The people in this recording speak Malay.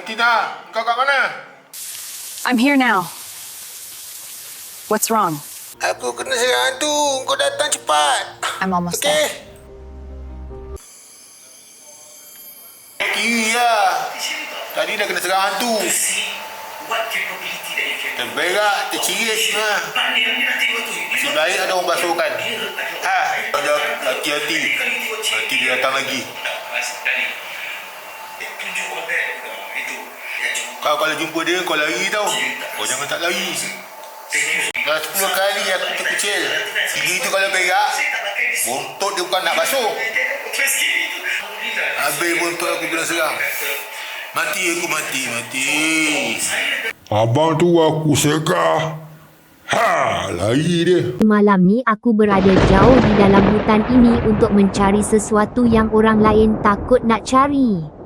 Tina, kau kat mana? I'm here now. What's wrong? Aku kena serang hantu. Kau datang cepat. I'm almost there. Kiri lah. Tadi dah kena serang hantu. Terberak, tercirit. Nasib baik ada orang basuhkan. Hati-hati. Nanti dia datang lagi. Kau kalau jumpa dia, kau lari tau. Kau jangan tak lari. Dah 10 kali aku terkecil. Gigi tu kalau berak, bontot dia bukan nak basuh. Habis bontot aku kena serang. Mati aku, mati. Abang tu aku segah. Lari dia. Malam ni aku berada jauh di dalam hutan ini untuk mencari sesuatu yang orang lain takut nak cari.